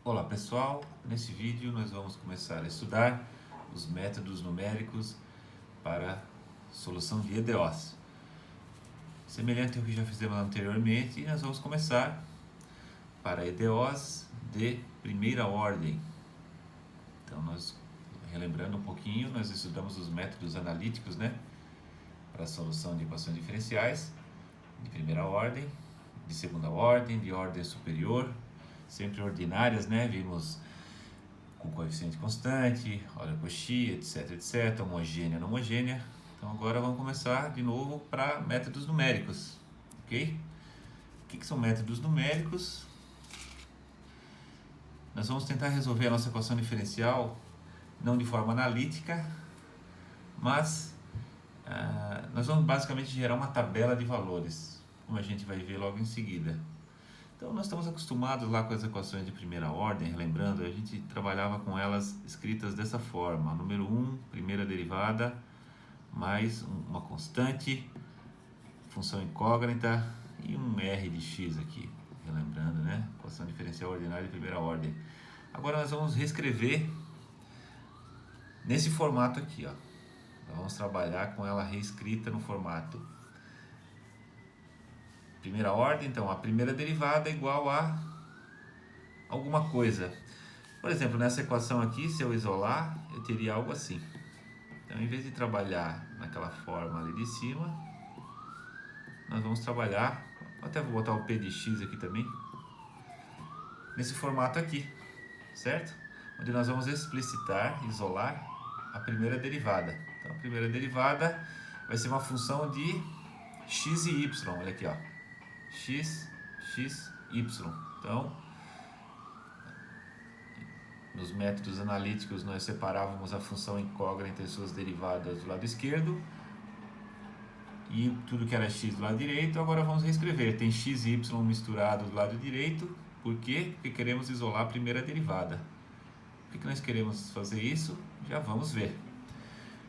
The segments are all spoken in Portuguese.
Olá pessoal, nesse vídeo nós vamos começar a estudar os métodos numéricos para solução de EDOs. Semelhante ao que já fizemos anteriormente, nós vamos começar para EDOs de primeira ordem. Então nós, relembrando um pouquinho, nós estudamos os métodos analíticos, para a solução de equações diferenciais de primeira ordem, de segunda ordem, de ordem superior, sempre ordinárias, vimos com coeficiente constante, ordem Cauchy, etc, homogênea, não homogênea. Então agora vamos começar de novo para métodos numéricos, ok? O que são métodos numéricos? Nós vamos tentar resolver a nossa equação diferencial não de forma analítica, mas nós vamos basicamente gerar uma tabela de valores, como a gente vai ver logo em seguida. Então nós estamos acostumados lá com as equações de primeira ordem, lembrando, a gente trabalhava com elas escritas dessa forma: número 1, primeira derivada, mais uma constante, função incógnita e um r de x aqui, relembrando, equação diferencial ordinária de primeira ordem. Agora nós vamos reescrever nesse formato aqui, Nós vamos trabalhar com ela reescrita no formato primeira ordem. Então a primeira derivada é igual a alguma coisa. Por exemplo, nessa equação aqui, se eu isolar, eu teria algo assim. Então, em vez de trabalhar naquela forma ali de cima, nós vamos trabalhar, até vou botar o p de x aqui também, nesse formato aqui, certo? Onde nós vamos explicitar, isolar a primeira derivada. Então, a primeira derivada vai ser uma função de x e y, olha aqui, x, y. Então, nos métodos analíticos nós separávamos a função incógnita e suas derivadas do lado esquerdo e tudo que era x do lado direito. Agora vamos reescrever, tem x e y misturado do lado direito. Por quê? Porque queremos isolar a primeira derivada. Por que nós queremos fazer isso? Já vamos ver.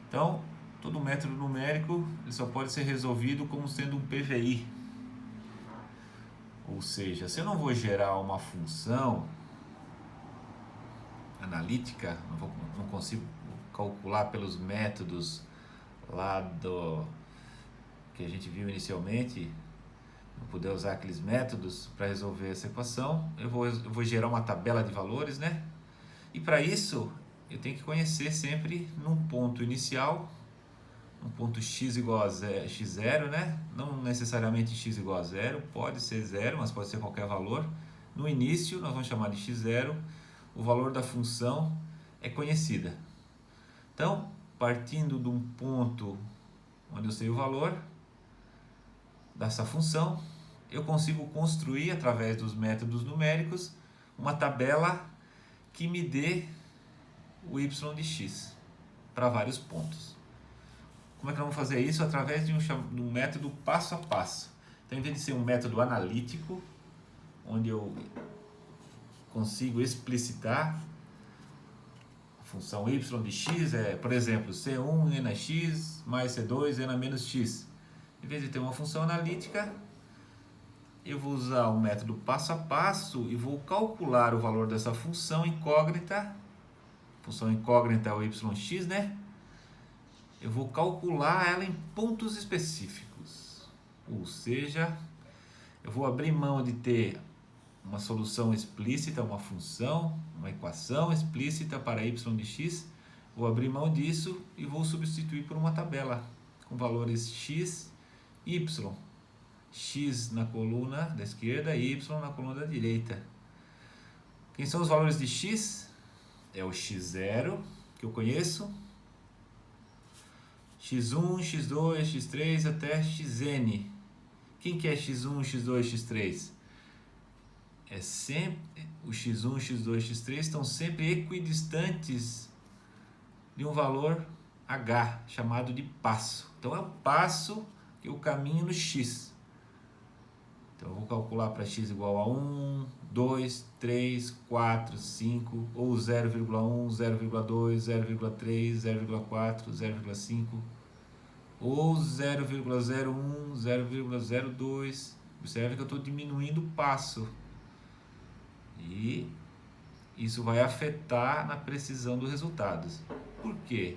Então, todo método numérico ele só pode ser resolvido como sendo um PVI. Ou seja, se eu não vou gerar uma função analítica, não consigo calcular pelos métodos lá do que a gente viu inicialmente, não puder usar aqueles métodos para resolver essa equação, eu vou gerar uma tabela de valores, E para isso eu tenho que conhecer sempre num ponto inicial, um ponto x igual a x0, Não necessariamente x igual a 0, pode ser 0, mas pode ser qualquer valor. No início nós vamos chamar de x0, o valor da função é conhecida. Então, partindo de um ponto onde eu sei o valor dessa função, eu consigo construir, através dos métodos numéricos, uma tabela que me dê o y de x para vários pontos. Como é que nós vamos fazer isso? Através de um método passo a passo. Então, em vez de ser um método analítico, onde eu consigo explicitar a função y de x, por exemplo, c1 n x mais c2 n menos x. Em vez de ter uma função analítica, eu vou usar o método passo a passo e vou calcular o valor dessa função incógnita. Função incógnita é o yx, Eu vou calcular ela em pontos específicos. Ou seja, eu vou abrir mão de ter uma solução explícita, uma função, uma equação explícita para y de x. Vou abrir mão disso e vou substituir por uma tabela com valores x, y. X na coluna da esquerda e y na coluna da direita. Quem são os valores de x? É o x0, que eu conheço, x1, x2, x3 até xn. Quem que é x1, x2, x3? É sempre o x1, x2, x3 estão sempre equidistantes de um valor h, chamado de passo. Então é o passo que eu caminho no x. Então eu vou calcular para x igual a 1, 2, 3, 4, 5, ou 0,1, 0,2, 0,3, 0,4, 0,5, ou 0,01, 0,02. Observe que eu estou diminuindo o passo. E isso vai afetar na precisão dos resultados. Por quê?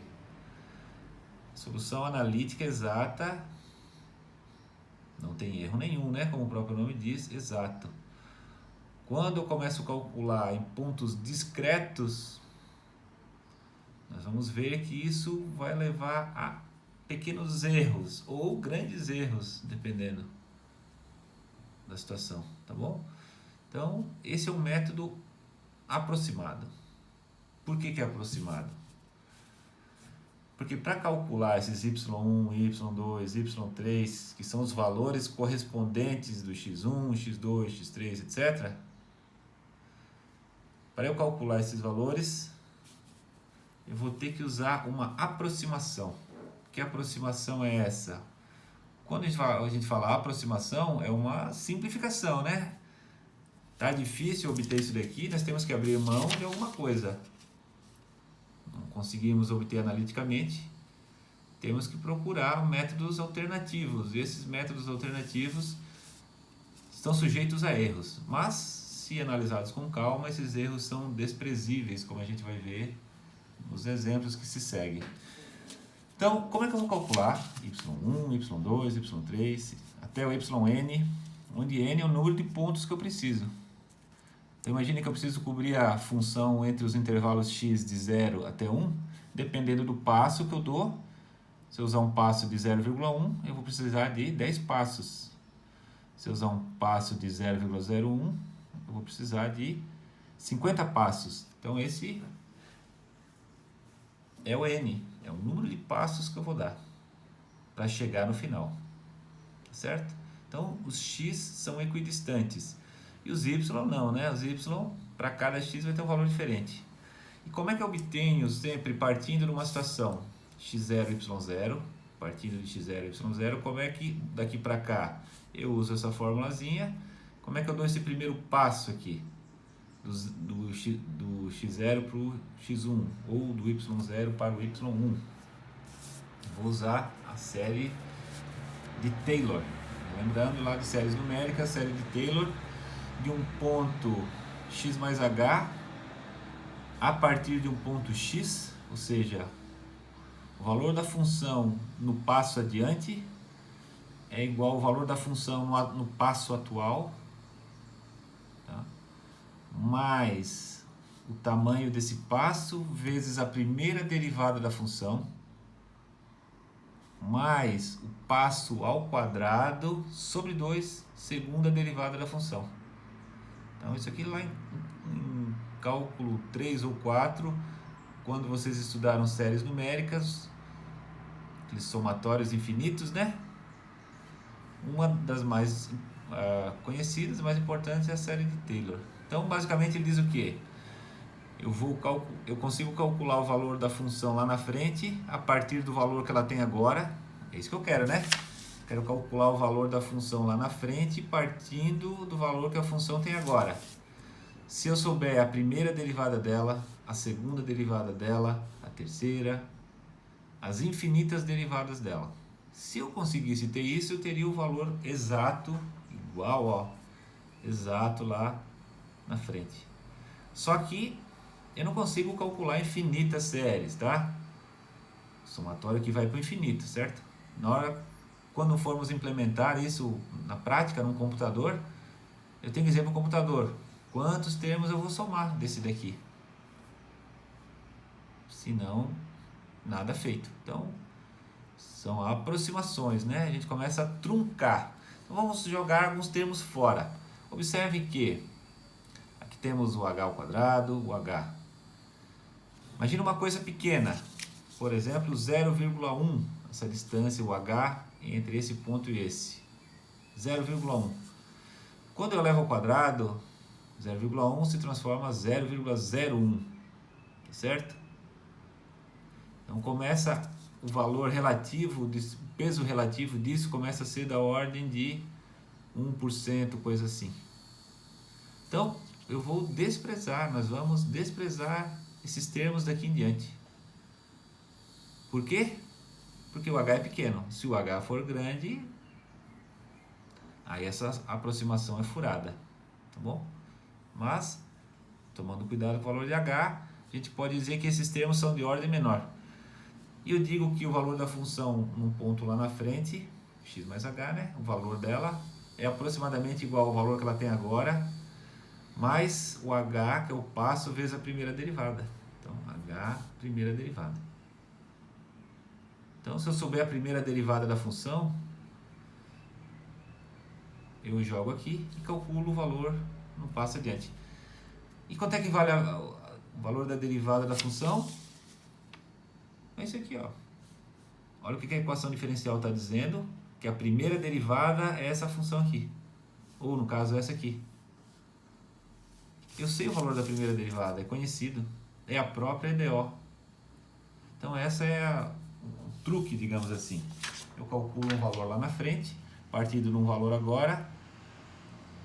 Solução analítica exata não tem erro nenhum, né? Como o próprio nome diz, exato. Quando eu começo a calcular em pontos discretos, nós vamos ver que isso vai levar a pequenos erros ou grandes erros, dependendo da situação, tá bom? Então, esse é um método aproximado. Por que é aproximado? Porque para calcular esses y1, y2, y3, que são os valores correspondentes do x1, x2, x3, etc., para eu calcular esses valores, eu vou ter que usar uma aproximação. Que aproximação é essa? Quando a gente fala aproximação, é uma simplificação, né? Tá difícil obter isso daqui, nós temos que abrir mão de alguma coisa. Não conseguimos obter analiticamente, temos que procurar métodos alternativos. E esses métodos alternativos estão sujeitos a erros, mas se analisados com calma, esses erros são desprezíveis, como a gente vai ver nos exemplos que se seguem. Então, como é que eu vou calcular y1, y2, y3, até o yn, onde n é o número de pontos que eu preciso. Então, imagine que eu preciso cobrir a função entre os intervalos x de 0 até 1, dependendo do passo que eu dou. Se eu usar um passo de 0,1, eu vou precisar de 10 passos. Se eu usar um passo de 0,01, eu vou precisar de 50 passos. Então, esse é o n, é o número de passos que eu vou dar para chegar no final, certo? Então, os x são equidistantes e os y não, né? Os y, para cada x vai ter um valor diferente. E como é que eu obtenho sempre partindo de uma situação x0, y0, partindo de x0, y0, como é que daqui para cá eu uso essa formulazinha? Como é que eu dou esse primeiro passo aqui? Do x0 para o x1 ou do y0 para o y1. Vou usar a série de Taylor. Lembrando lá de séries numéricas, série de Taylor, de um ponto x mais h a partir de um ponto x, ou seja, o valor da função no passo adiante é igual ao valor da função no passo atual, tá? Mais o tamanho desse passo vezes a primeira derivada da função, mais o passo ao quadrado sobre 2, segunda derivada da função. Então, isso aqui lá em cálculo 3 ou 4, quando vocês estudaram séries numéricas, aqueles somatórios infinitos, né? Uma das mais conhecidas, mais importantes, é a série de Taylor. Então, basicamente, ele diz o quê? Eu consigo calcular o valor da função lá na frente a partir do valor que ela tem agora. É isso que eu quero, né? Quero calcular o valor da função lá na frente partindo do valor que a função tem agora. Se eu souber a primeira derivada dela, a segunda derivada dela, a terceira, as infinitas derivadas dela. Se eu conseguisse ter isso, eu teria o valor exato, igual, ó, exato lá na frente. Só que eu não consigo calcular infinitas séries, tá? Somatório que vai para o infinito, certo? Na hora, quando formos implementar isso na prática, num computador, eu tenho que dizer para o computador quantos termos eu vou somar desse daqui. Senão, nada feito. Então, são aproximações, né? A gente começa a truncar. Então, vamos jogar alguns termos fora. Observe que aqui temos o h ao quadrado, o h. Imagina uma coisa pequena, por exemplo, 0,1, essa distância, o h, entre esse ponto e esse. 0,1. Quando eu levo ao quadrado, 0,1 se transforma em 0,01, certo? Então começa o valor relativo, o peso relativo disso começa a ser da ordem de 1%, coisa assim. Então, eu vou desprezar, nós vamos desprezar esses termos daqui em diante. Por quê? Porque o h é pequeno. Se o h for grande, aí essa aproximação é furada, tá bom? Mas tomando cuidado com o valor de H, a gente pode dizer que esses termos são de ordem menor. E eu digo que o valor da função num ponto lá na frente, x mais h, né? O valor dela é aproximadamente igual ao valor que ela tem agora, mais o h, que é o passo vezes a primeira derivada. Então, h, primeira derivada. Então, se eu souber a primeira derivada da função, eu jogo aqui e calculo o valor no passo adiante. E quanto é que vale o valor da derivada da função? É isso aqui, ó. Olha o que a equação diferencial está dizendo, que a primeira derivada é essa função aqui. Ou, no caso, essa aqui. Eu sei o valor da primeira derivada, é conhecido. É a própria EDO. Então, essa é o truque, digamos assim. Eu calculo um valor lá na frente, partindo de um valor agora,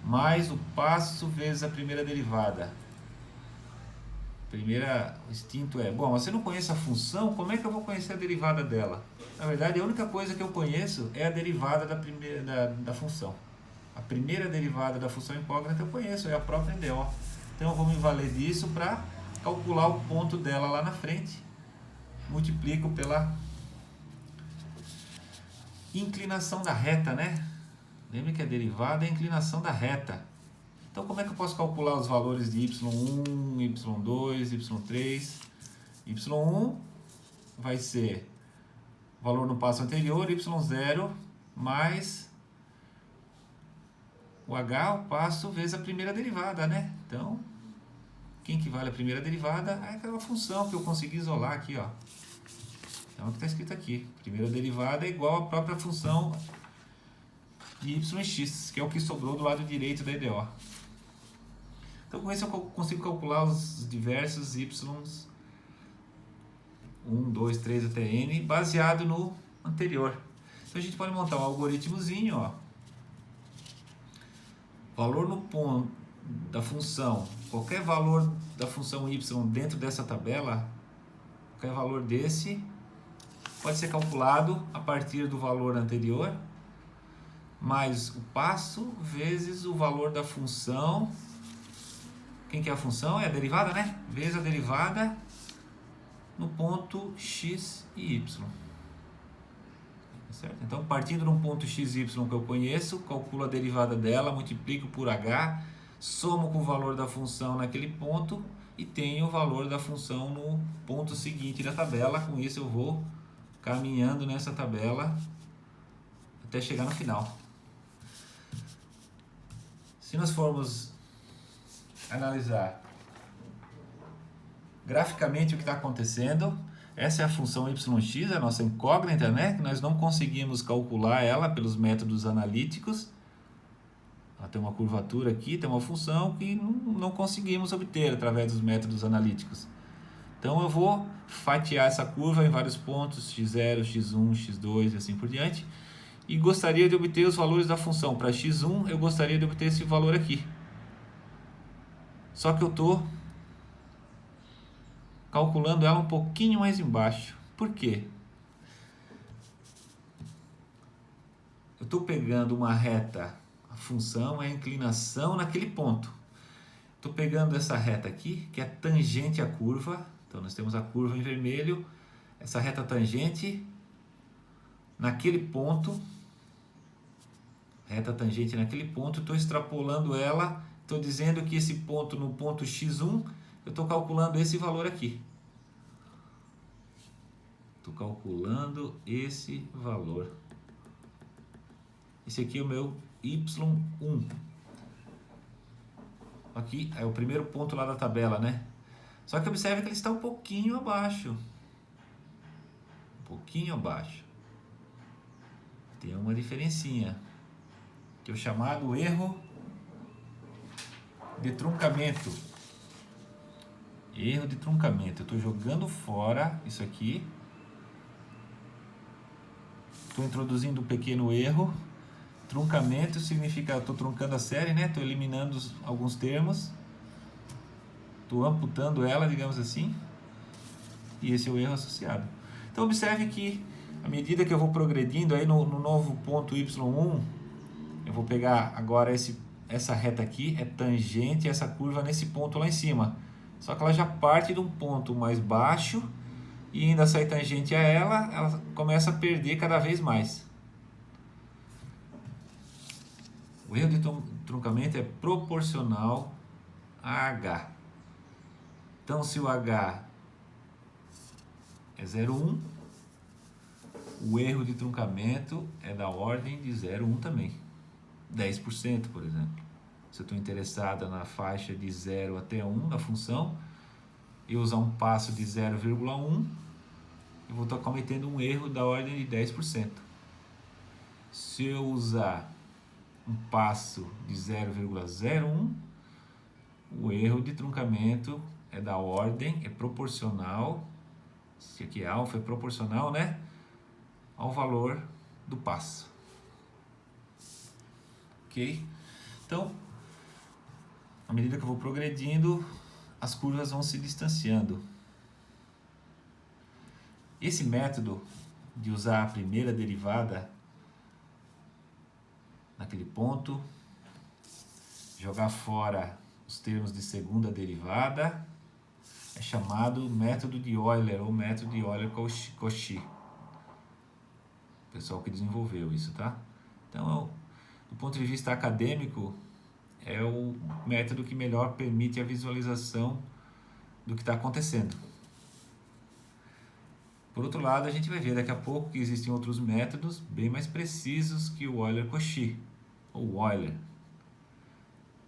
mais o passo vezes a primeira derivada. O instinto é, bom, se eu não conheço a função, como é que eu vou conhecer a derivada dela? Na verdade, a única coisa que eu conheço é a derivada da função. A primeira derivada da função incógnita eu conheço, é a própria EDO. Então eu vou me valer disso para calcular o ponto dela lá na frente. Multiplico pela inclinação da reta, né? Lembre que a derivada é a inclinação da reta. Então, como é que eu posso calcular os valores de y1, y2, y3? y1 vai ser o valor no passo anterior, y0, mais o h, o passo, vezes a primeira derivada, né? Então, quem que vale a primeira derivada? É aquela função que eu consegui isolar aqui, ó. Então, é o que está escrito aqui. Primeira derivada é igual à própria função de yx, que é o que sobrou do lado direito da EDO. Então, com isso eu consigo calcular os diversos y's 1, 2, 3 até n, baseado no anterior. Então, a gente pode montar um algoritmozinho, ó. Valor no ponto da função, qualquer valor da função y dentro dessa tabela, qualquer valor desse, pode ser calculado a partir do valor anterior, mais o passo vezes o valor da função. Quem que é a função? É a derivada, né? Vezes a derivada no ponto x e y. Certo? Então, partindo de um ponto x e y que eu conheço, calculo a derivada dela, multiplico por h, somo com o valor da função naquele ponto e tenho o valor da função no ponto seguinte da tabela. Com isso eu vou caminhando nessa tabela até chegar no final. Se nós formos analisar graficamente o que está acontecendo, essa é a função yx, a nossa incógnita, né? Que nós não conseguimos calcular ela pelos métodos analíticos. Ela tem uma curvatura aqui, tem uma função que não conseguimos obter através dos métodos analíticos. Então eu vou fatiar essa curva em vários pontos, x0, x1, x2 e assim por diante. E gostaria de obter os valores da função. Para x1 eu gostaria de obter esse valor aqui. Só que eu estou calculando ela um pouquinho mais embaixo. Por quê? Eu estou pegando uma reta, a função é a inclinação naquele ponto. Estou pegando essa reta aqui, que é tangente à curva. Então nós temos a curva em vermelho, essa reta tangente naquele ponto, reta tangente naquele ponto, estou extrapolando ela. Estou dizendo que esse ponto, no ponto x1, eu estou calculando esse valor aqui. Estou calculando esse valor. Esse aqui é o meu y1. Aqui é o primeiro ponto lá da tabela, né? Só que observe que ele está um pouquinho abaixo. Um pouquinho abaixo. Tem uma diferencinha, que é o chamado erro de truncamento. Erro de truncamento. Eu estou jogando fora isso aqui. Estou introduzindo um pequeno erro. Truncamento significa eu estou truncando a série, né? Estou eliminando alguns termos. Estou amputando ela, digamos assim. E esse é o erro associado. Então observe que à medida que eu vou progredindo aí no novo ponto y1, eu vou pegar agora esse essa reta aqui é tangente a essa curva nesse ponto lá em cima. Só que ela já parte de um ponto mais baixo e ainda sai tangente a ela começa a perder cada vez mais. O erro de truncamento é proporcional a H. Então, se o H é 0,1, o erro de truncamento é da ordem de 0,1 também. 10%, por exemplo. Se eu estou interessada na faixa de 0 até 1 na função, e usar um passo de 0,1, eu vou estar cometendo um erro da ordem de 10%. Se eu usar um passo de 0,01, o erro de truncamento é da ordem, é proporcional, se aqui é alfa, é proporcional, né, ao valor do passo. Ok? Então, à medida que eu vou progredindo, as curvas vão se distanciando. Esse método de usar a primeira derivada naquele ponto, jogar fora os termos de segunda derivada, é chamado método de Euler ou método de Euler-Cauchy. O pessoal que desenvolveu isso, tá? Então, do ponto de vista acadêmico, é o método que melhor permite a visualização do que está acontecendo. Por outro lado, a gente vai ver daqui a pouco que existem outros métodos bem mais precisos que o Euler-Cauchy, ou Euler.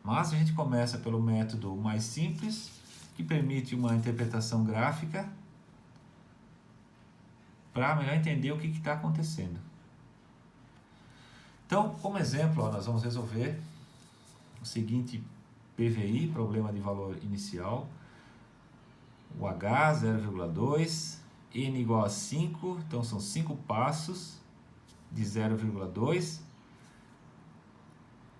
Mas a gente começa pelo método mais simples, que permite uma interpretação gráfica para melhor entender o que está acontecendo. Então, como exemplo, nós vamos resolver o seguinte PVI, problema de valor inicial, o H 0,2, N igual a 5, então são 5 passos de 0,2.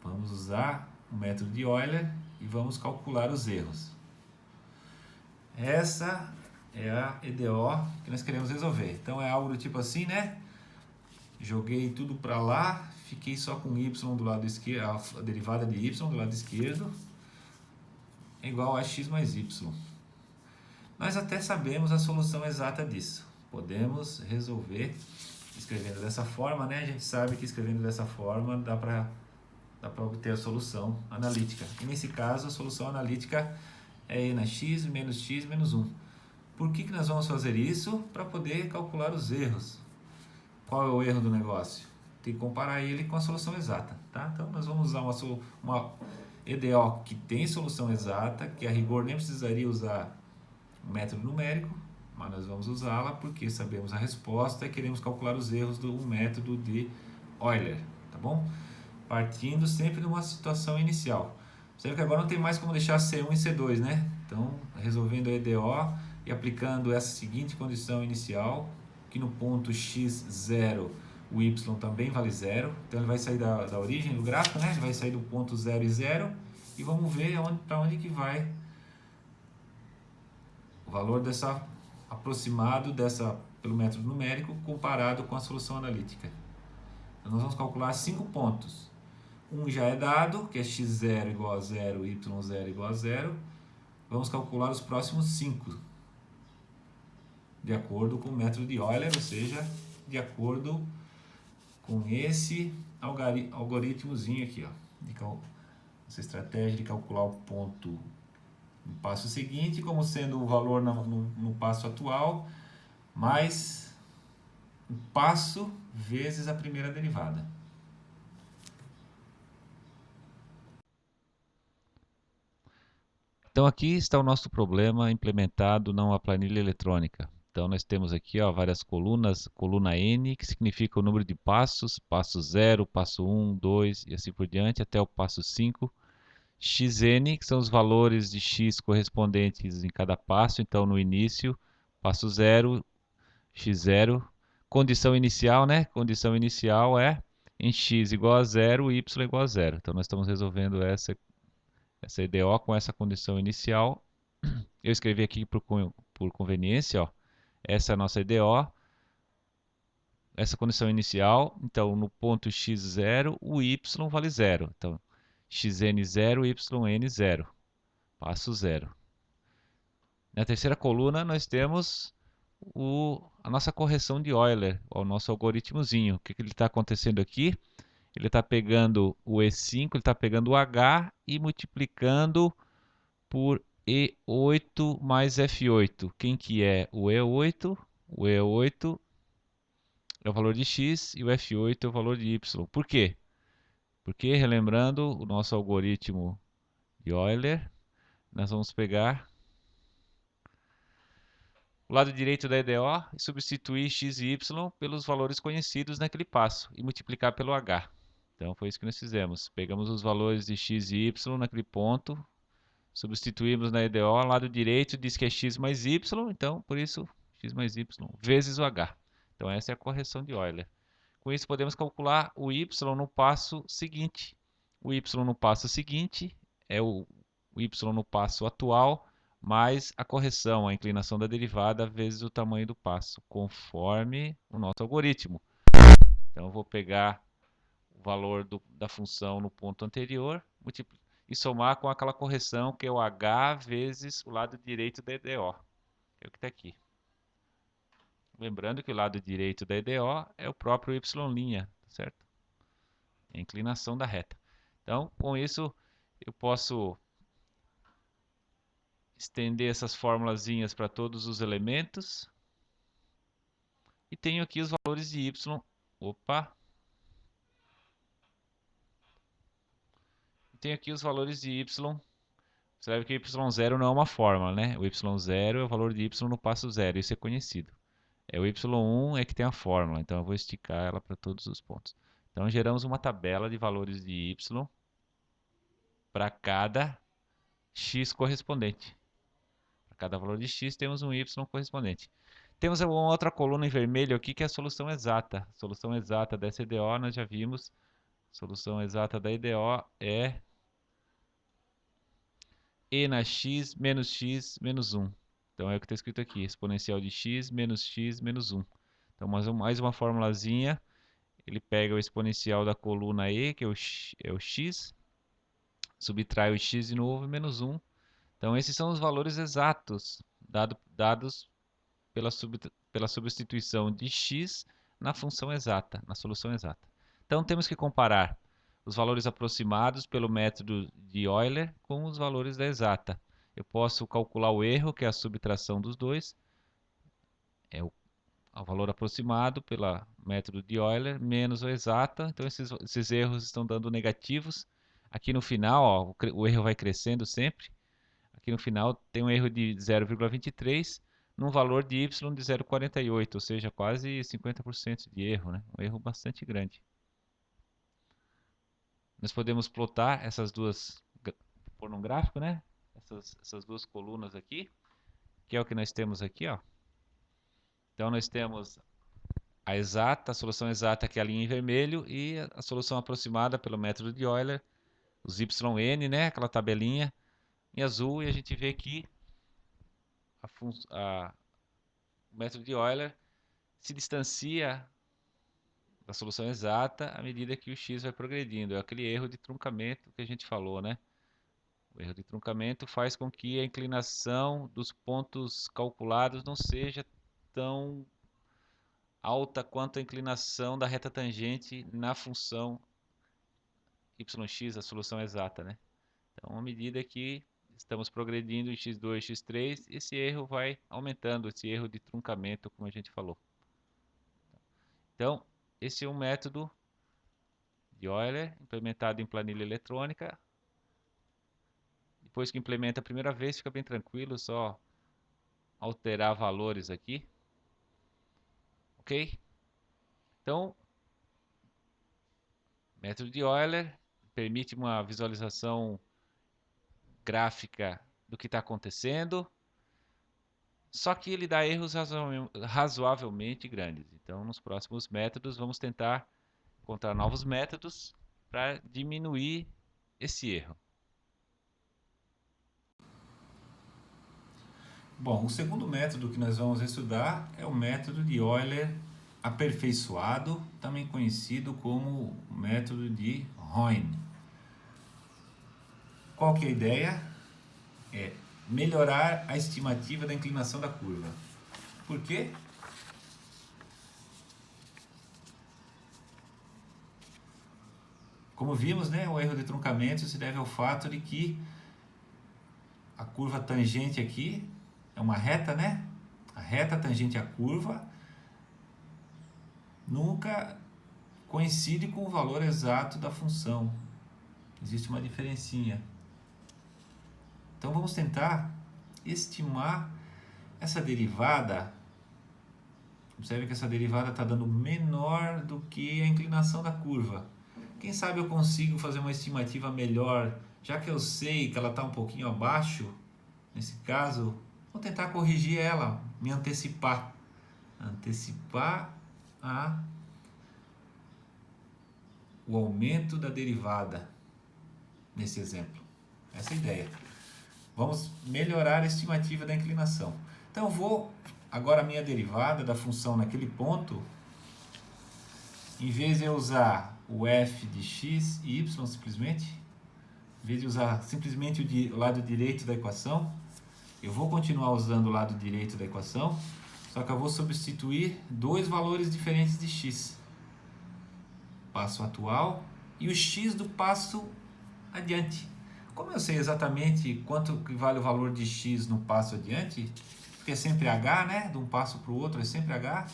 Vamos usar o método de Euler e vamos calcular os erros. Essa é a EDO que nós queremos resolver. Então é algo do tipo assim, né? Joguei tudo para lá, fiquei só com y do lado esquerdo, a derivada de y do lado esquerdo é igual a x mais y. Nós até sabemos a solução exata disso. Podemos resolver escrevendo dessa forma, né? A gente sabe que escrevendo dessa forma dá para obter a solução analítica. E nesse caso, a solução analítica é e na x menos 1. Por que nós vamos fazer isso? Para poder calcular os erros. Qual é o erro do negócio? Tem que comparar ele com a solução exata, tá? Então, nós vamos usar uma EDO que tem solução exata, que a rigor nem precisaria usar o método numérico, mas nós vamos usá-la porque sabemos a resposta e queremos calcular os erros do método de Euler, tá bom? Partindo sempre de uma situação inicial. Observe que agora não tem mais como deixar C1 e C2, né? Então, resolvendo a EDO e aplicando essa seguinte condição inicial, que no ponto x0 o y também vale 0. Então, ele vai sair da origem do gráfico, né? Ele vai sair do ponto 0 e 0. E vamos ver para onde que vai o valor aproximado pelo método numérico comparado com a solução analítica. Então, nós vamos calcular 5 pontos. Um já é dado, que é x0 igual a 0, y0 igual a 0. Vamos calcular os próximos 5, de acordo com o método de Euler, ou seja, de acordo com esse algoritmozinho aqui, ó, essa estratégia de calcular o ponto no passo seguinte, como sendo o valor no passo atual, mais o passo vezes a primeira derivada. Então aqui está o nosso problema implementado numa planilha eletrônica. Então nós temos aqui várias colunas, coluna N, que significa o número de passos, passo 0, passo 1, 2 e assim por diante, até o passo 5. Xn, que são os valores de x correspondentes em cada passo, então no início, passo 0, x0, condição inicial, né? Condição inicial é em x igual a 0, y igual a 0. Então nós estamos resolvendo essa EDO com essa condição inicial. Eu escrevi aqui por conveniência, ó. Essa é a nossa EDO, essa condição inicial. Então, no ponto x0, o y vale 0. Então, xn0, yn0, passo 0. Na terceira coluna nós temos a nossa correção de Euler, o nosso algoritmozinho. O que ele está acontecendo aqui? Ele está pegando o E5, ele está pegando o H e multiplicando por E8 mais F8. Quem que é o E8? O E8 é o valor de x e o F8 é o valor de y. Por quê? Porque, relembrando o nosso algoritmo de Euler, nós vamos pegar o lado direito da EDO e substituir x e y pelos valores conhecidos naquele passo e multiplicar pelo h. Então foi isso que nós fizemos. Pegamos os valores de x e y naquele ponto, substituímos na EDO, lado direito diz que é x mais y, então por isso x mais y vezes o h. Então essa é a correção de Euler. Com isso podemos calcular o y no passo seguinte. O y no passo seguinte é o y no passo atual mais a correção, a inclinação da derivada vezes o tamanho do passo, conforme o nosso algoritmo. Então eu vou pegar o valor da função no ponto anterior e somar com aquela correção que é o h vezes o lado direito da EDO, que é o que está aqui. Lembrando que o lado direito da EDO é o próprio y', certo? É a inclinação da reta. Então, com isso, eu posso estender essas formulazinhas para todos os elementos. E tenho aqui os valores de y. Opa! Tenho aqui os valores de y. Você vai ver que o y0 não é uma fórmula, né? O y0 é o valor de y no passo zero. Isso é conhecido. O y1 é que tem a fórmula. Então eu vou esticar ela para todos os pontos. Então geramos uma tabela de valores de y para cada x correspondente. Para cada valor de x temos um y correspondente. Temos uma outra coluna em vermelho aqui que é a solução exata. A solução exata dessa EDO nós já vimos. A solução exata da EDO é e na x menos 1. Então é o que está escrito aqui, exponencial de x menos 1. Então mais uma formulazinha. Ele pega o exponencial da coluna e, que é o x, subtrai o x de novo, menos 1. Então esses são os valores exatos dados pela substituição de x na função exata, na solução exata. Então temos que comparar os valores aproximados pelo método de Euler com os valores da exata. Eu posso calcular o erro, que é a subtração dos dois, é o valor aproximado pelo método de Euler, menos o exata. Então esses erros estão dando negativos. Aqui no final, ó, o erro vai crescendo sempre. Aqui no final tem um erro de 0,23 num valor de y de 0,48, ou seja, quase 50% de erro, né? Um erro bastante grande. Nós podemos plotar essas duas, pôr num gráfico, né? Essas duas colunas aqui, que é o que nós temos aqui, ó. Então nós temos a exata, a solução exata, que é a linha em vermelho, e a solução aproximada pelo método de Euler, os yn, né? Aquela tabelinha em azul, e a gente vê que o método de Euler se distancia da solução exata à medida que o x vai progredindo. É aquele erro de truncamento que a gente falou, né? O erro de truncamento faz com que a inclinação dos pontos calculados não seja tão alta quanto a inclinação da reta tangente na função yx, a solução exata, né? Então, à medida que estamos progredindo em x2, x3, esse erro vai aumentando, esse erro de truncamento, como a gente falou. Então, esse é um método de Euler implementado em planilha eletrônica. Depois que implementa a primeira vez, fica bem tranquilo, só alterar valores aqui. Ok? Então, método de Euler permite uma visualização gráfica do que está acontecendo, só que ele dá erros razoavelmente grandes. Então, nos próximos métodos, vamos tentar encontrar novos métodos para diminuir esse erro. Bom, o segundo método que nós vamos estudar é o método de Euler aperfeiçoado, também conhecido como método de Rhine. Qual que é a ideia? É melhorar a estimativa da inclinação da curva. Por quê? Como vimos, né, o erro de truncamento se deve ao fato de que a curva tangente aqui é uma reta, né? A reta tangente à curva nunca coincide com o valor exato da função. Existe uma diferencinha. Então vamos tentar estimar essa derivada. Observe que essa derivada está dando menor do que a inclinação da curva. Quem sabe eu consigo fazer uma estimativa melhor, já que eu sei que ela está um pouquinho abaixo. Nesse caso, vou tentar corrigir ela, me antecipar. Antecipar o aumento da derivada, nesse exemplo. Essa é a ideia. Vamos melhorar a estimativa da inclinação. Então eu vou, agora a minha derivada da função naquele ponto, em vez de eu usar o f de x e y simplesmente, em vez de usar simplesmente o lado direito da equação, eu vou continuar usando o lado direito da equação, só que eu vou substituir dois valores diferentes de x. Passo atual e o x do passo adiante. Como eu sei exatamente quanto que vale o valor de x no passo adiante, porque é sempre h, né? De um passo para o outro é sempre h.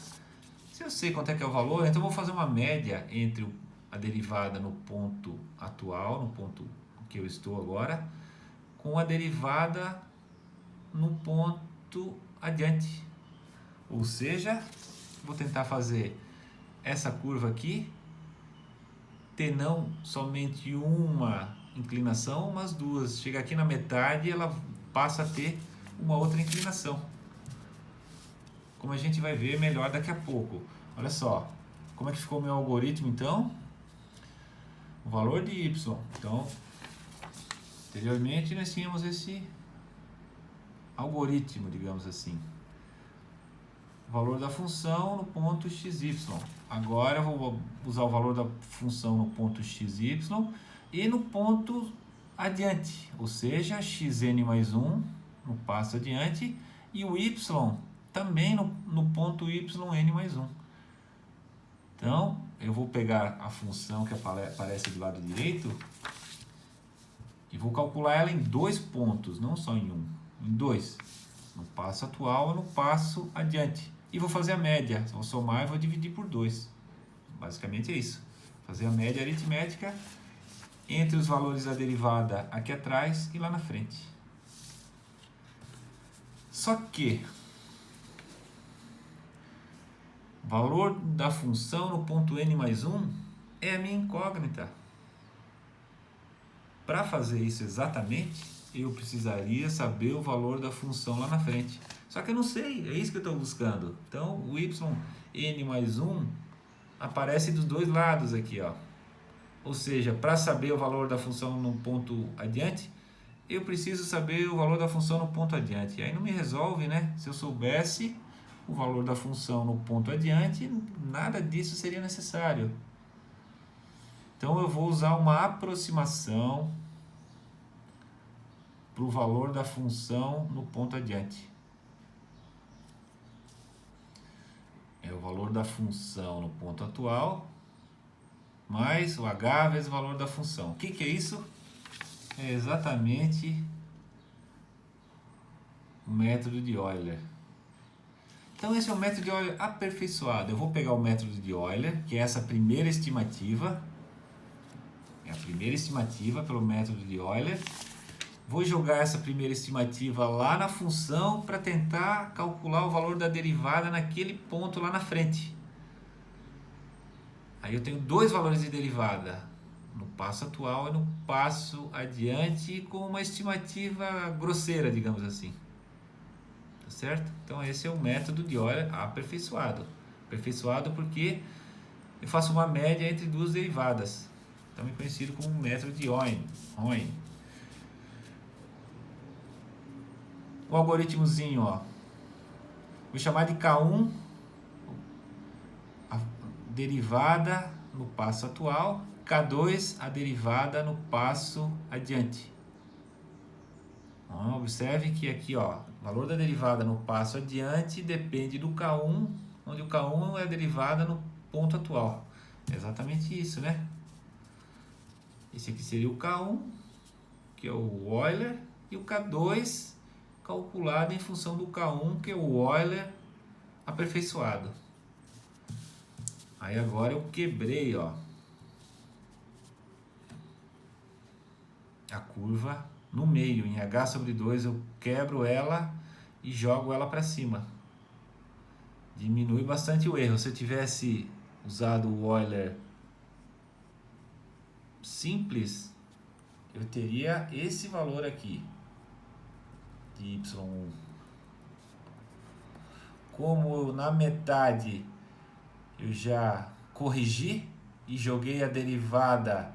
Se eu sei quanto é que é o valor, então eu vou fazer uma média entre a derivada no ponto atual, no ponto que eu estou agora, com a derivada no ponto adiante. Ou seja, vou tentar fazer essa curva aqui ter não somente uma inclinação, mas duas. Chega aqui na metade, ela passa a ter uma outra inclinação. Como a gente vai ver melhor daqui a pouco. Olha só, como é que ficou o meu algoritmo então? O valor de y. Então, anteriormente nós tínhamos esse algoritmo, digamos assim. O valor da função no ponto xy. Agora eu vou usar o valor da função no ponto xy e no ponto adiante, ou seja, xn mais 1 no passo adiante e o y também no ponto yn mais 1. Então, eu vou pegar a função que aparece do lado direito e vou calcular ela em dois pontos, não só em um, em dois. No passo atual e no passo adiante. E vou fazer a média. Se eu somar, eu vou dividir por 2. Basicamente é isso. Fazer a média aritmética entre os valores da derivada aqui atrás e lá na frente. Só que o valor da função no ponto n mais 1 é a minha incógnita. Para fazer isso exatamente, eu precisaria saber o valor da função lá na frente. Só que eu não sei, é isso que eu estou buscando. Então, o yn mais 1 aparece dos dois lados aqui, ó. Ou seja, para saber o valor da função no ponto adiante, eu preciso saber o valor da função no ponto adiante. E aí não me resolve, né? Se eu soubesse o valor da função no ponto adiante, nada disso seria necessário. Então, eu vou usar uma aproximação para o valor da função no ponto adiante. É o valor da função no ponto atual mais o h vezes o valor da função. O que é isso? É exatamente o método de Euler. Então esse é o método de Euler aperfeiçoado. Eu vou pegar o método de Euler, que é essa primeira estimativa. É a primeira estimativa pelo método de Euler. Vou jogar essa primeira estimativa lá na função para tentar calcular o valor da derivada naquele ponto lá na frente. Aí eu tenho dois valores de derivada, no passo atual e no passo adiante, com uma estimativa grosseira, digamos assim. Tá certo? Então esse é o método de Euler aperfeiçoado. Aperfeiçoado porque eu faço uma média entre duas derivadas. Também conhecido como método de Euler. O algoritmozinho, ó, vou chamar de K1, a derivada no passo atual, K2, a derivada no passo adiante. Então, observe que aqui, ó, o valor da derivada no passo adiante depende do K1, onde o K1 é a derivada no ponto atual. É exatamente isso, né? Esse aqui seria o K1, que é o Euler, e o K2 calculado em função do K1, que é o Euler aperfeiçoado. Aí agora eu quebrei, ó, a curva no meio, em H/2 eu quebro ela e jogo ela para cima. Diminui bastante o erro. Se eu tivesse usado o Euler simples, eu teria esse valor aqui de y1. Como na metade eu já corrigi e joguei a derivada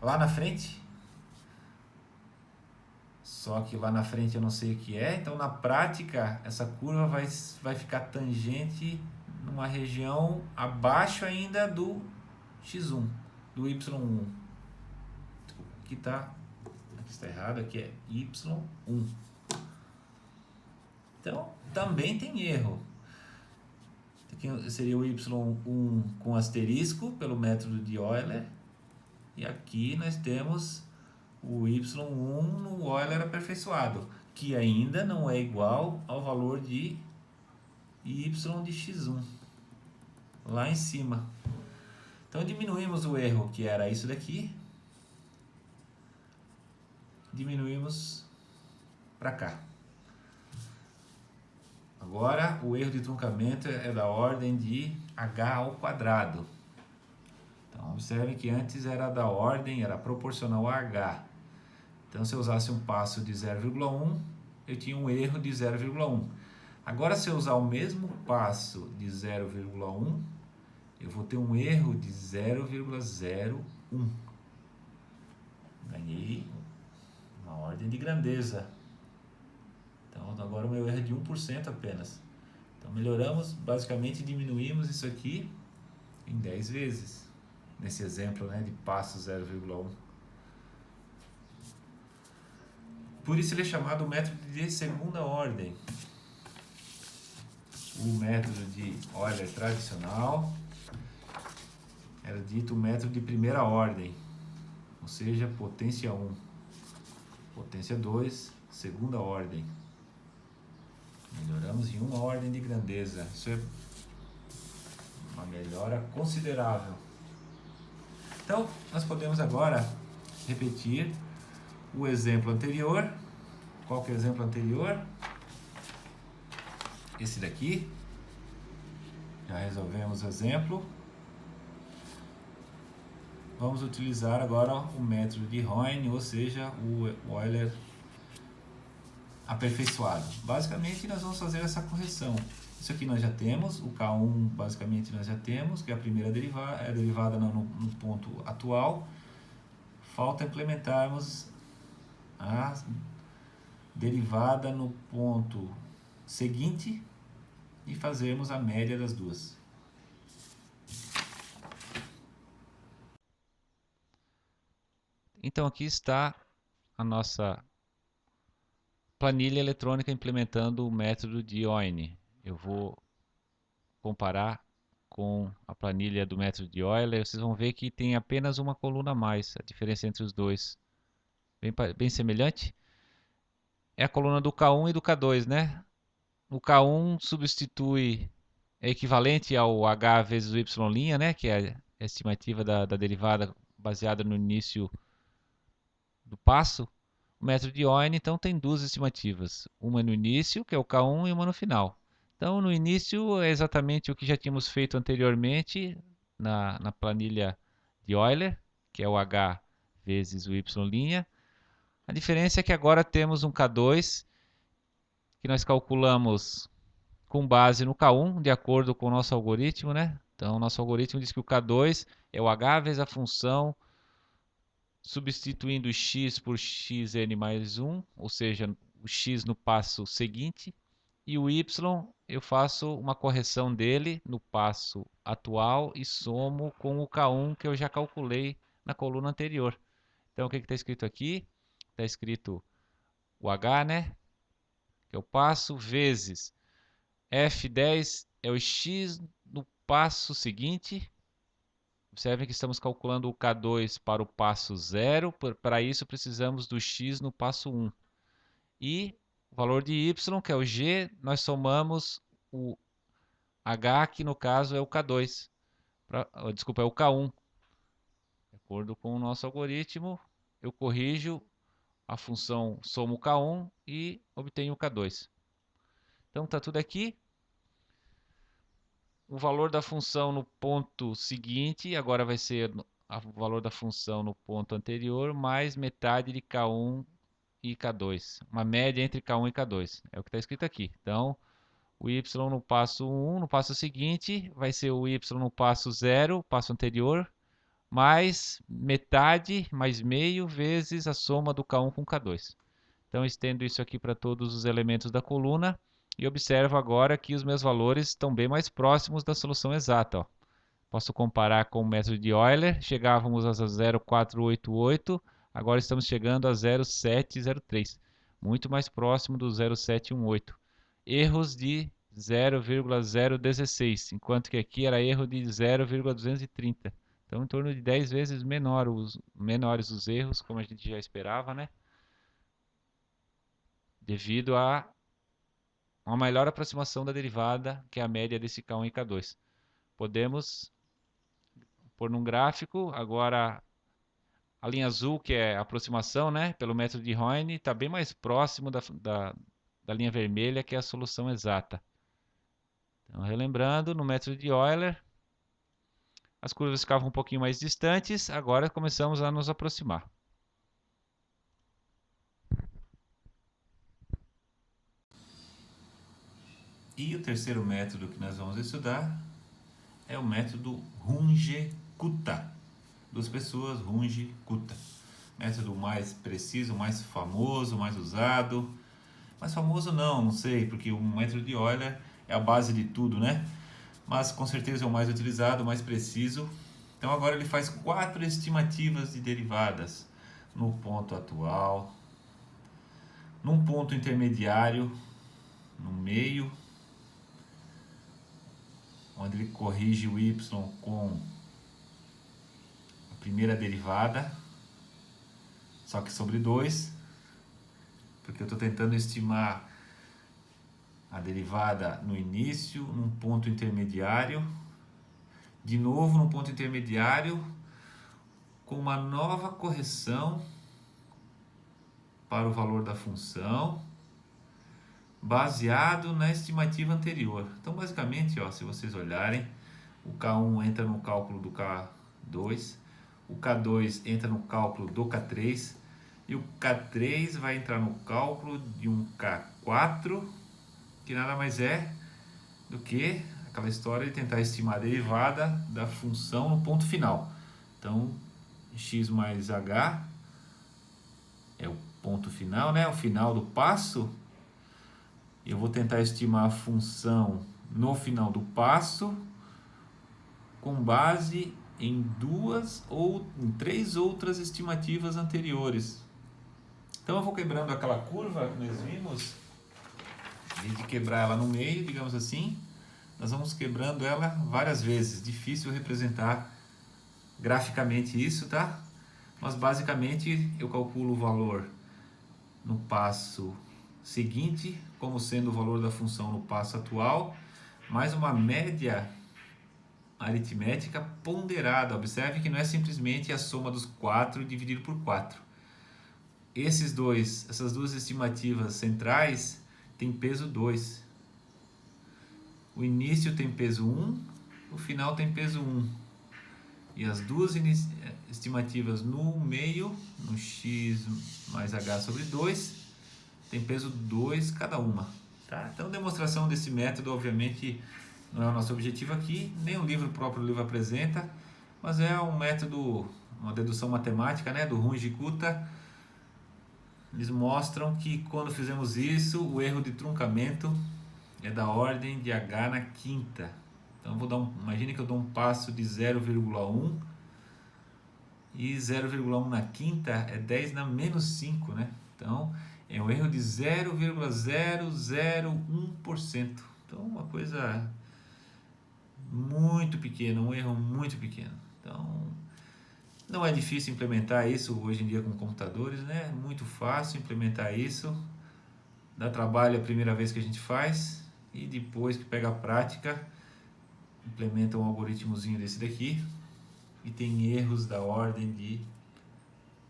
lá na frente, só que lá na frente eu não sei o que é, então na prática essa curva vai ficar tangente numa região abaixo ainda do x1, do y1. Aqui está errado, aqui é y1. Então também tem erro. Aqui seria o y1 com asterisco pelo método de Euler, e aqui nós temos o y1 no Euler aperfeiçoado, que ainda não é igual ao valor de y de x1 lá em cima. Então diminuímos o erro, que era isso daqui, diminuímos para cá. Agora o erro de truncamento é da ordem de h ao quadrado. Então observe que antes era da ordem, era proporcional a h. Então se eu usasse um passo de 0,1, eu tinha um erro de 0,1. Agora se eu usar o mesmo passo de 0,1, eu vou ter um erro de 0,01. Ganhei uma ordem de grandeza. Então agora o meu erro é de 1% apenas. Então melhoramos, basicamente diminuímos isso aqui em 10 vezes. Nesse exemplo, né, de passo 0,1. Por isso ele é chamado método de segunda ordem. O método de Euler tradicional era dito método de primeira ordem, ou seja, potência 1. Potência 2, segunda ordem. Melhoramos em uma ordem de grandeza. Isso é uma melhora considerável. Então, nós podemos agora repetir o exemplo anterior. Qual que é o exemplo anterior? Esse daqui. Já resolvemos o exemplo. Vamos utilizar agora o método de Rhine, ou seja, o Euler aperfeiçoado. Basicamente, nós vamos fazer essa correção. Isso aqui nós já temos, o K1 basicamente nós já temos, que é a primeira derivada, é a derivada no ponto atual. Falta implementarmos a derivada no ponto seguinte e fazermos a média das duas. Então aqui está a nossa planilha eletrônica implementando o método de Oine. Eu vou comparar com a planilha do método de Euler. Vocês vão ver que tem apenas uma coluna a mais, a diferença entre os dois. Bem semelhante. É a coluna do K1 e do K2, né? O K1 substitui, é equivalente ao H vezes o Y', né? Que é a estimativa da derivada baseada no início do passo. O método de Oine, então, tem duas estimativas. Uma no início, que é o K1, e uma no final. Então, no início, é exatamente o que já tínhamos feito anteriormente na planilha de Euler, que é o H vezes o Y'. A diferença é que agora temos um K2, que nós calculamos com base no K1, de acordo com o nosso algoritmo, né? Então, o nosso algoritmo diz que o K2 é o H vezes a função substituindo x por xn mais 1, ou seja, o x no passo seguinte, e o y eu faço uma correção dele no passo atual e somo com o K1 que eu já calculei na coluna anterior. Então o que está escrito aqui? Está escrito o H, né? Que é o passo, vezes F10 é o X no passo seguinte. Observem que estamos calculando o K2 para o passo 0. Para isso, precisamos do X no passo 1. E o valor de Y, que é o G, nós somamos o H, que no caso é o K2. Desculpa, é o K1. De acordo com o nosso algoritmo, eu corrijo a função, somo o K1 e obtenho o K2. Então está tudo aqui. O valor da função no ponto seguinte agora vai ser o valor da função no ponto anterior mais metade de K1 e K2. Uma média entre K1 e K2. É o que está escrito aqui. Então, o Y no passo 1, no passo seguinte, vai ser o Y no passo 0, passo anterior, mais metade, mais meio, vezes a soma do K1 com K2. Então, estendo isso aqui para todos os elementos da coluna e observo agora que os meus valores estão bem mais próximos da solução exata. Ó. Posso comparar com o método de Euler, chegávamos a 0,488, agora estamos chegando a 0,703, muito mais próximo do 0,718. Erros de 0,016, enquanto que aqui era erro de 0,230. Então, em torno de 10 vezes menores os erros, como a gente já esperava, né? Devido a uma melhor aproximação da derivada, que é a média desse K1 e K2. Podemos pôr num gráfico, agora a linha azul, que é a aproximação, né, pelo método de Rhoine, está bem mais próximo da linha vermelha, que é a solução exata. Então, relembrando, no método de Euler, as curvas ficavam um pouquinho mais distantes, agora começamos a nos aproximar. E o terceiro método que nós vamos estudar é o método Runge-Kutta. Duas pessoas, Runge-Kutta. Método mais preciso, mais famoso, mais usado. Mais famoso não sei, porque o método de Euler é a base de tudo, né? Mas com certeza é o mais utilizado, o mais preciso. Então agora ele faz 4 estimativas de derivadas no ponto atual, num ponto intermediário, no meio, onde ele corrige o y com a primeira derivada, só que sobre 2, porque eu estou tentando estimar a derivada no início, num ponto intermediário, de novo num ponto intermediário, com uma nova correção para o valor da função, baseado na estimativa anterior. Então, basicamente, ó, se vocês olharem, o K1 entra no cálculo do K2, o K2 entra no cálculo do K3 e o K3 vai entrar no cálculo de um K4, que nada mais é do que aquela história de tentar estimar a derivada da função no ponto final. Então, x mais h é o ponto final, né? O final do passo. Eu vou tentar estimar a função no final do passo com base em 2 ou em 3 outras estimativas anteriores. Então eu vou quebrando aquela curva que nós vimos, de quebrar ela no meio, digamos assim, nós vamos quebrando ela várias vezes. Difícil representar graficamente isso, tá? Mas basicamente eu calculo o valor no passo seguinte, como sendo o valor da função no passo atual, mais uma média aritmética ponderada. Observe que não é simplesmente a soma dos 4 dividido por 4. Essas duas estimativas centrais têm peso 2. O início tem peso 1, o final tem peso 1. E as duas estimativas no meio, no x mais h sobre 2, tem peso 2 cada uma. Tá? Então, demonstração desse método, obviamente, não é o nosso objetivo aqui, nem o próprio livro apresenta, mas é um método, uma dedução matemática, né, do Runge-Kutta. Eles mostram que quando fizemos isso, o erro de truncamento é da ordem de h na quinta. Então, imagine que eu dou um passo de 0,1 e 0,1 na quinta é 10 na menos 5, né? Então, É um erro de 0,001%. Então, uma coisa muito pequena, um erro muito pequeno. Então, não é difícil implementar isso hoje em dia com computadores, né? É muito fácil implementar isso. Dá trabalho a primeira vez que a gente faz e depois que pega a prática, implementa um algoritmozinho desse daqui e tem erros da ordem de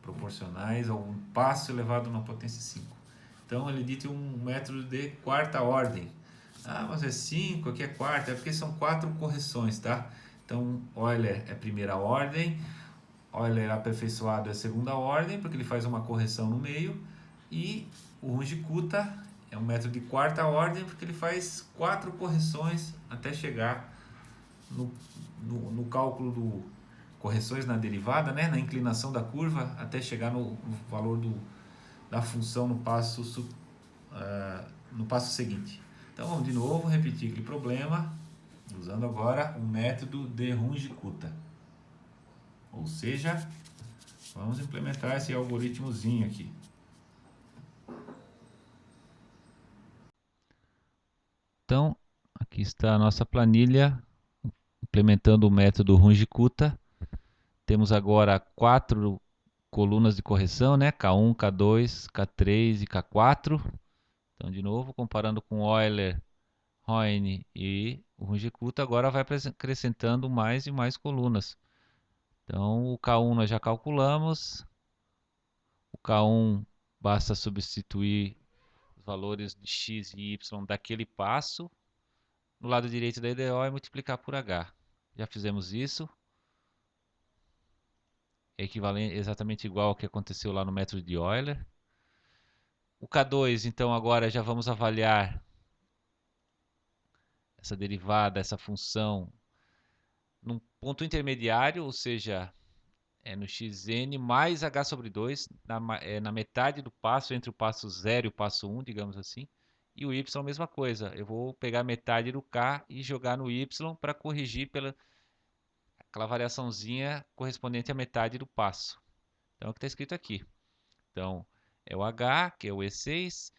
proporcionais a um passo elevado na potência 5. Então ele dita um método de quarta ordem. Ah, mas é 5, aqui é quarta, é porque são 4 correções, tá? Então Euler é primeira ordem, Euler aperfeiçoado é segunda ordem, porque ele faz uma correção no meio, e o Runge-Kutta é um método de quarta ordem, porque ele faz 4 correções até chegar no cálculo do correções na derivada, né, na inclinação da curva, até chegar no valor da função no passo seguinte. Então vamos de novo repetir aquele problema, usando agora o método de Runge-Kutta. Ou seja, vamos implementar esse algoritmozinho aqui. Então, aqui está a nossa planilha, implementando o método Runge-Kutta. Temos agora 4 colunas de correção, né? K1, K2, K3 e K4. Então, de novo, comparando com Euler, Heine e o Runge-Kutta, agora vai acrescentando mais e mais colunas. Então, o K1 nós já calculamos. O K1 basta substituir os valores de x e y daquele passo no lado direito da EDO e multiplicar por h. Já fizemos isso. É equivalente, exatamente igual ao que aconteceu lá no método de Euler. O K2, então, agora já vamos avaliar essa derivada, essa função, num ponto intermediário, ou seja, no xn mais h sobre 2, na metade do passo, entre o passo 0 e o passo 1, digamos assim. E o y, a mesma coisa. Eu vou pegar metade do k e jogar no y para corrigir pela aquela variaçãozinha correspondente à metade do passo. Então, é o que está escrito aqui. Então, é o h, que é o E6,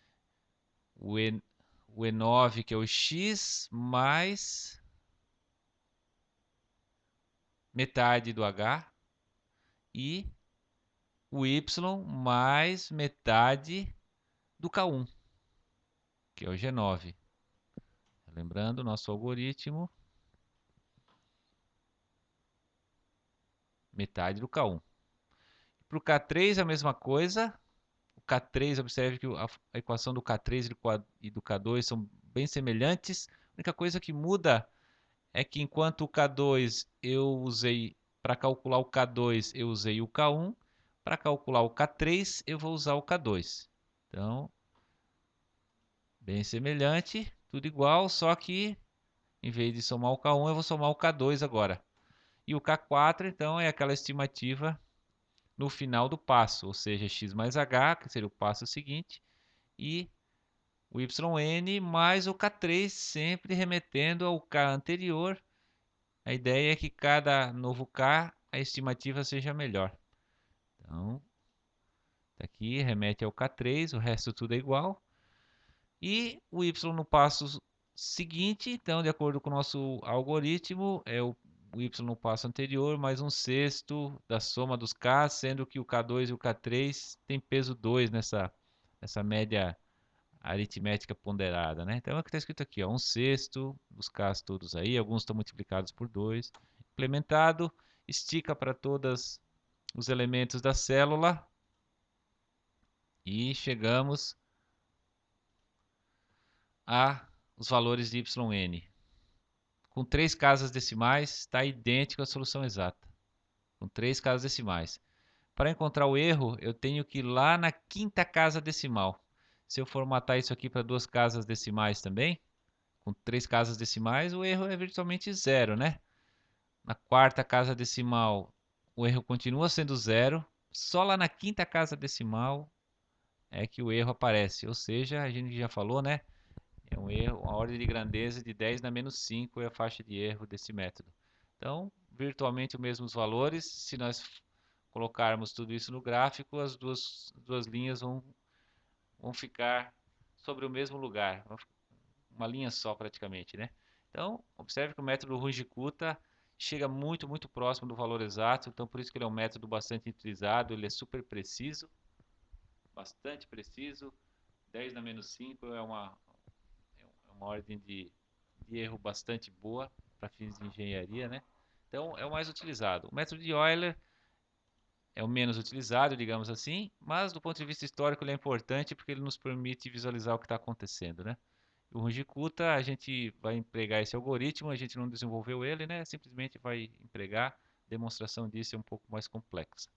o, e, o E9, que é o x, mais metade do h, e o y mais metade do K1, que é o G9. Lembrando, o nosso algoritmo, metade do K1. Para o K3, a mesma coisa. O K3, observe que a equação do K3 e do K2 são bem semelhantes. A única coisa que muda é que enquanto o K2 eu usei, para calcular o K2 eu usei o K1, para calcular o K3 eu vou usar o K2. Então, bem semelhante, tudo igual, só que em vez de somar o K1 eu vou somar o K2 agora. E o K4 então é aquela estimativa no final do passo, ou seja, x mais h, que seria o passo seguinte, e o yn mais o K3, sempre remetendo ao K anterior. A ideia é que cada novo K, a estimativa seja melhor. Então, aqui remete ao K3, o resto tudo é igual. E o y no passo seguinte, então, de acordo com o nosso algoritmo, é o y no passo anterior mais um sexto da soma dos K, sendo que o K2 e o K3 têm peso 2 nessa média aritmética ponderada, né? Então é o que está escrito aqui, ó, um sexto dos Ks todos aí, alguns estão multiplicados por 2. Implementado, estica para todos os elementos da célula e chegamos a os valores de yn. Com 3 casas decimais, está idêntico à solução exata. Com 3 casas decimais. Para encontrar o erro, eu tenho que ir lá na quinta casa decimal. Se eu formatar isso aqui para 2 casas decimais também, com 3 casas decimais, o erro é virtualmente zero, né? Na quarta casa decimal, o erro continua sendo zero. Só lá na quinta casa decimal é que o erro aparece. Ou seja, a gente já falou, né? É um erro, a ordem de grandeza de 10 na menos 5 é a faixa de erro desse método. Então, virtualmente os mesmos valores. Se nós colocarmos tudo isso no gráfico, as duas linhas vão vão ficar sobre o mesmo lugar, uma linha só praticamente, né? Então, observe que o método Runge-Kutta chega muito próximo do valor exato, então por isso que ele é um método bastante utilizado, ele é super preciso, bastante preciso. 10 na menos 5 é uma ordem de erro bastante boa para fins de engenharia, né? Então é o mais utilizado. O método de Euler é o menos utilizado, digamos assim, mas do ponto de vista histórico ele é importante porque ele nos permite visualizar o que está acontecendo, né? O Runge-Kutta, a gente vai empregar esse algoritmo, a gente não desenvolveu ele, né? Simplesmente vai empregar. A demonstração disso é um pouco mais complexa.